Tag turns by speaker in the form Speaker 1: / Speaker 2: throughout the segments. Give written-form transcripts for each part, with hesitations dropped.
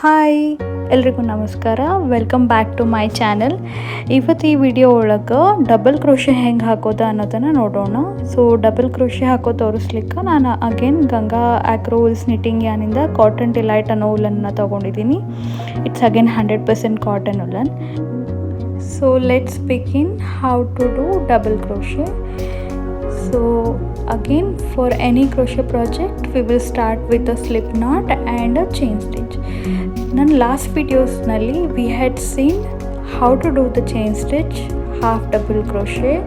Speaker 1: Hi ಎಲ್ರಿಗೂ ನಮಸ್ಕಾರ, welcome back to my channel. ಇವತ್ತು ಈ ವಿಡಿಯೋ ಒಳಗೆ ಡಬಲ್ ಕ್ರೋಶೆ ಹೆಂಗೆ ಹಾಕೋದು ಅನ್ನೋದನ್ನು ನೋಡೋಣ. ಸೊ ಡಬಲ್ ಕ್ರೋಶೆ ಹಾಕೋ ತೋರಿಸ್ಲಿಕ್ಕೆ ನಾನು ಅಗೇನ್ ಗಂಗಾ ಆಕ್ರೋಲ್ಸ್ ನಿಟ್ಟಿಂಗ್ ಯಾನಿಂದ ಕಾಟನ್ ಡಿಲೈಟ್ ಅನ್ನೋ ಉಲ್ಲನ್ನು ತೊಗೊಂಡಿದ್ದೀನಿ. ಇಟ್ಸ್ ಅಗೇನ್ 100% ಕಾಟನ್ ಉಲ್ಲನ್. So let's begin how to do double crochet. So again, for any crochet project we will start with a slip knot and a chain stitch. Nan last videos nalli we had seen how to do the chain stitch, half double crochet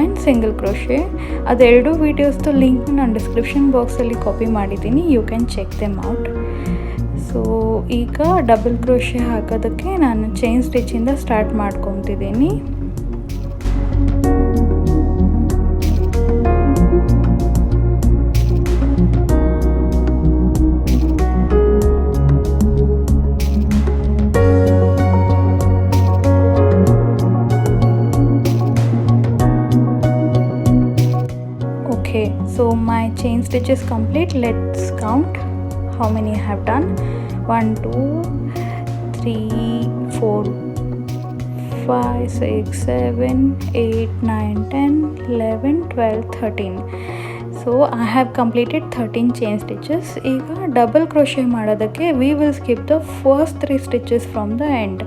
Speaker 1: and single crochet. Adeldu videos to link nan description box alli copy ಮಾಡಿದ್ದೀನಿ, you can check them out. So ಈಗ double crochet ಹಾಕೋದಕ್ಕೆ ನಾನು chain ಸ್ಟಿಚ್ಚಿಂದ start ಮಾಡ್ಕೊತಿದ್ದೀನಿ. So my chain stitch is complete. Let's count how many I have done. 1 2 3 4 5 6 7 8 9 10 11 12 13. So I have completed 13 chain stitches. ಈಗ double crochet ಮಾಡೋದಕ್ಕೆ we will skip the first 3 stitches from the end.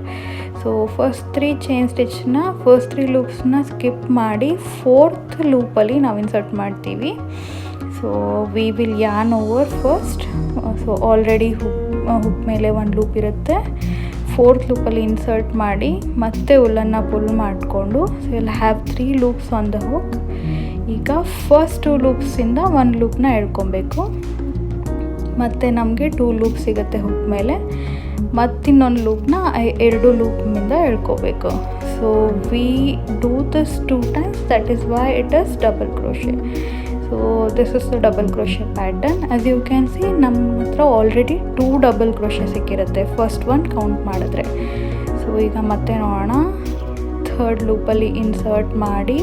Speaker 1: So first 3 chain ಸ್ಟಿಚ್ನ first 3 ಲೂಪ್ಸ್ನ skip ಮಾಡಿ 4th ಲೂಪಲ್ಲಿ ನಾವು insert ಮಾಡ್ತೀವಿ. So we will yarn over first. So already hook ಮೇಲೆ ಒಂದು ಲೂಪ್ ಇರುತ್ತೆ, 4th ಲೂಪಲ್ಲಿ ಇನ್ಸರ್ಟ್ ಮಾಡಿ ಮತ್ತೆ ಉಲ್ಲನ್ನು ಪುಲ್ ಮಾಡಿಕೊಂಡು so will have 3 loops on the hook. ಈಗ ಫಸ್ಟ್ 2 ಲೂಪ್ಸಿಂದ 1 ಲೂಪ್ನ ಎಳ್ಕೊಬೇಕು, ಮತ್ತು ನಮಗೆ 2 ಲೂಪ್ ಸಿಗುತ್ತೆ ಹುಕ್ ಮೇಲೆ. ಮತ್ತಿನ್ನೊಂದು ಲೂಪ್ನ 2 ಲೂಪಿಂದ ಎಳ್ಕೋಬೇಕು. So we do this 2 times, that is why it is double crochet. So this is the double crochet pattern. As you can see ನಮ್ಮ ಹತ್ರ ಆಲ್ರೆಡಿ 2 ಡಬಲ್ ಕ್ರೋಶೆ ಸಿಕ್ಕಿರುತ್ತೆ ಫಸ್ಟ್ ಒನ್ ಕೌಂಟ್ ಮಾಡಿದ್ರೆ. ಸೊ ಈಗ ಮತ್ತೆ ನೋಡೋಣ. 3rd ಲೂಪಲ್ಲಿ ಇನ್ಸರ್ಟ್ ಮಾಡಿ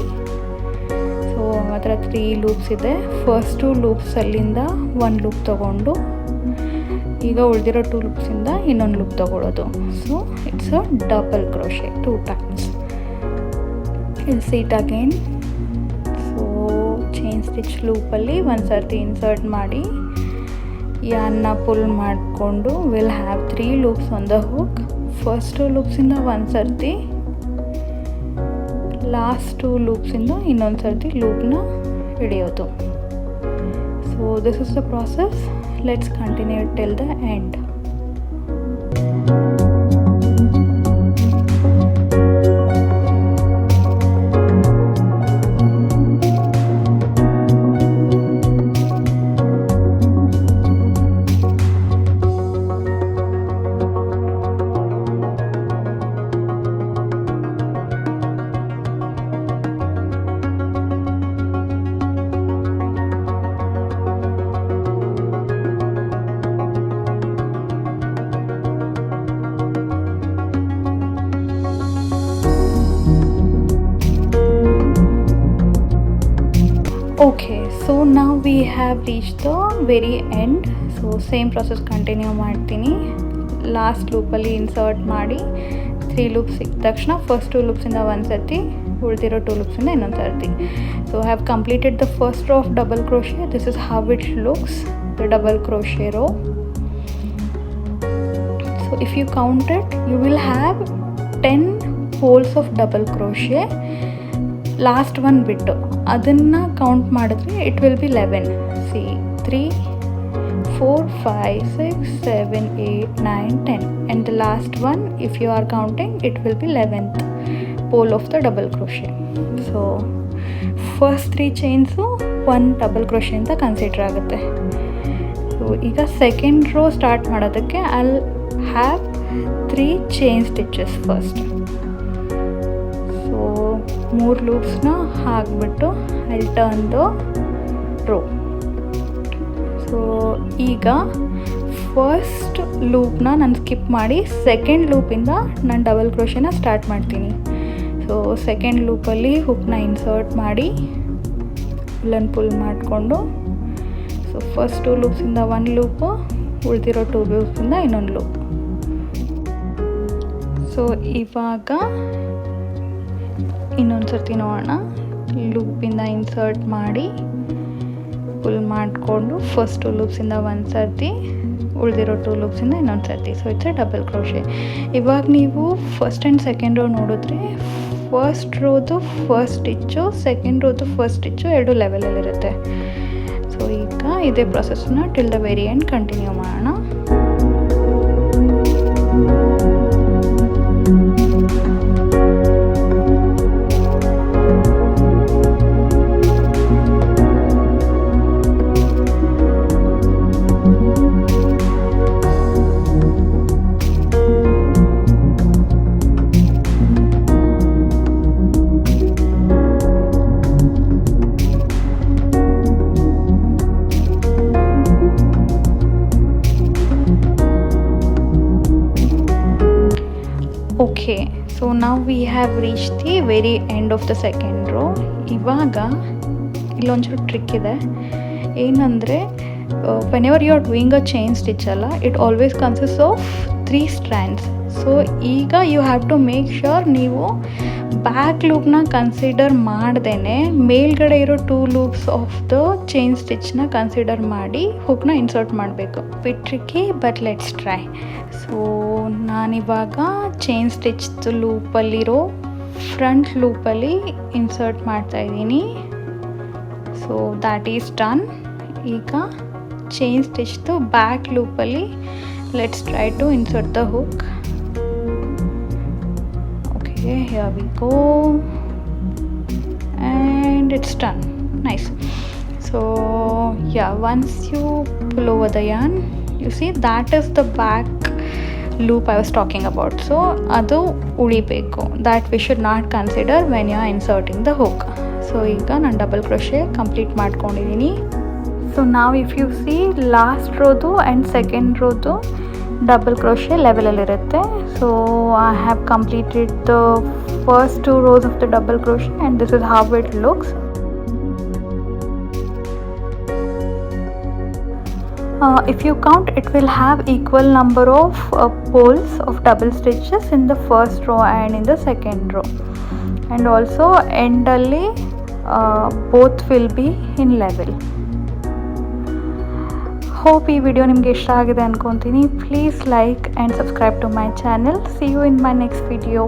Speaker 1: so ಮಾತ್ರ 3 ಲೂಪ್ಸ್ ಇದೆ. ಫಸ್ಟ್ 2 ಲೂಪ್ಸಲ್ಲಿಂದ 1 ಲೂಪ್ ತೊಗೊಂಡು ಈಗ ಉಳಿದಿರೋ 2 ಲೂಪ್ಸಿಂದ ಇನ್ನೊಂದು ಲೂಪ್ ತೊಗೊಳ್ಳೋದು. So it's a double crochet 2 times. I'll see it again. So chain stitch ಲೂಪಲ್ಲಿ ಒಂದು ಸರ್ತಿ ಇನ್ಸರ್ಟ್ ಮಾಡಿ ಯಾನ್ನ ಪುಲ್ ಮಾಡಿಕೊಂಡು will have 3 loops on the hook. First 2 ಲೂಪ್ಸಿಂದ ಒಂದು ಸರ್ತಿ, ಲಾಸ್ಟ್ 2 ಲೂಪ್ಸಿಂದ ಇನ್ನೊಂದು ಸರ್ತಿ ಲೂಪ್ನ ಹಿಡಿಯೋದು. So this is the process. Let's continue till the end. Okay, so now we have reached the very end. So same process continue ಮಾಡ್ತೀನಿ. Last ಲೂಪಲ್ಲಿ insert ಮಾಡಿ 3 ಲೂಪ್ಸ್ ಸಿಕ್ಕ ತಕ್ಷಣ ಫಸ್ಟ್ 2 ಲೂಪ್ಸಿಂದ ಒಂದು ಸರ್ತಿ, ಉಳಿದಿರೋ 2 ಲೂಪ್ಸಿಂದ ಇನ್ನೊಂದು ಸರ್ತಿ. So I have completed the first row of double crochet. This is how it looks, the double crochet row. So if you count it you will have 10 holes of double crochet. Last one ಬಿಟ್ಟು ಅದನ್ನು count ಮಾಡಿದ್ರೆ it will be 11. See 3 4 5 6 7 8 9 10 and the last one if you are counting it will be 11th pole of the double crochet. So first 3 chains 1 double crochet ಅಂತ consider ಆಗುತ್ತೆ. So ಈಗ second row start ಮಾಡೋದಕ್ಕೆ I'll have 3 chain stitches first. 3 ಲೂಪ್ಸ್ನ ಹಾಕಿಬಿಟ್ಟು I turn the rho. So ಈಗ first ಲೂಪ್ನ ನಾನು skip ಮಾಡಿ second ಲೂಪಿಂದ ನಾನು double ಕ್ರೋಶೆನ start ಮಾಡ್ತೀನಿ. ಸೊ ಸೆಕೆಂಡ್ ಲೂಪಲ್ಲಿ ಹುಕ್ನ ಇನ್ಸರ್ಟ್ ಮಾಡಿ ಉಲ್ಲನ್ ಪುಲ್ ಮಾಡಿಕೊಂಡು ಸೊ ಫಸ್ಟ್ 2 ಲೂಪ್ಸಿಂದ 1 ಲೂಪು, ಉಳಿದಿರೋ 2 ಲೂಪ್ಸಿಂದ ಇನ್ನೊಂದು ಲೂಪ್. ಸೊ ಇವಾಗ ಇನ್ನೊಂದು ಸರ್ತಿ ನೋಡೋಣ. ಲೂಪಿಂದ ಇನ್ಸರ್ಟ್ ಮಾಡಿ ಫುಲ್ ಮಾಡಿಕೊಂಡು ಫಸ್ಟ್ 2 ಲೂಪ್ಸಿಂದ ಒಂದು ಸರ್ತಿ, ಉಳಿದಿರೋ 2 ಲೂಪ್ಸಿಂದ ಇನ್ನೊಂದು ಸರ್ತಿ. So it's double crochet. ಇವಾಗ ನೀವು ಫಸ್ಟ್ ಆ್ಯಂಡ್ ಸೆಕೆಂಡ್ ರೋ ನೋಡಿದ್ರೆ ಫಸ್ಟ್ ರೋದು ಫಸ್ಟ್ ಸ್ಟಿಚ್ಚು, ಸೆಕೆಂಡ್ ರೋದು ಫಸ್ಟ್ ಸ್ಟಿಚ್ಚು ಎರಡು ಲೆವೆಲಲ್ಲಿರುತ್ತೆ. ಸೊ ಈಗ ಇದೇ ಪ್ರೊಸೆಸ್ನ till the very end continue ಮಾಡೋಣ. ಓಕೆ, ಸೊ ನಾವು we have reach the very end of the second row. ಇವಾಗ ಇಲ್ಲೊಂಚೂರು ಟ್ರಿಕ್ ಇದೆ. ಏನಂದರೆ when ever you are doing a chain stitch ಅಲ್ಲ, it always consist of 3 strands. So ಈಗ you have to make sure ನೀವು back ಲೂಪ್ನ consider ಮಾಡ್ದೇ ಮೇಲ್ಗಡೆ ಇರೋ 2 ಲೂಪ್ಸ್ ಆಫ್ ದ ಚೈನ್ ಸ್ಟಿಚ್ನ ಕನ್ಸಿಡರ್ ಮಾಡಿ ಹುಕ್ನ ಇನ್ಸರ್ಟ್ ಮಾಡಬೇಕು. Bit tricky but let's try. So ನಾನಿವಾಗ ಚೈನ್ ಸ್ಟಿಚ್ ಲೂಪಲ್ಲಿರೋ ಫ್ರಂಟ್ ಲೂಪಲ್ಲಿ ಇನ್ಸರ್ಟ್ ಮಾಡ್ತಾಯಿದ್ದೀನಿ. So that is done. ಈಗ ಚೈನ್ ಸ್ಟಿಚ್ದು ಬ್ಯಾಕ್ ಲೂಪಲ್ಲಿ let's try to insert the hook. Okay, here we go and it's done. Nice. So yeah, once you pull over the yarn, you see that is the back loop I was talking about. So adu ulibeku, that we should not consider when you are inserting the hook. So iga nan double crochet complete ಮಾಡ್ಕೊಂಡಿದ್ದೀನಿ. So now if you see last row and second row double crochet ಲೆವೆಲಲ್ಲಿರುತ್ತೆ. So I have completed the first 2 rows of the double crochet and this is how it looks. If you count, it will have equal number of poles of double stitches in the first row and in the second row, and also end alli both will be in level. Hope ಈ video ನಿಮಗೆ ಇಷ್ಟ ಆಗಿದೆ ಅಂದ್ಕೊತೀನಿ. Please like and subscribe to my channel. See you in my next video.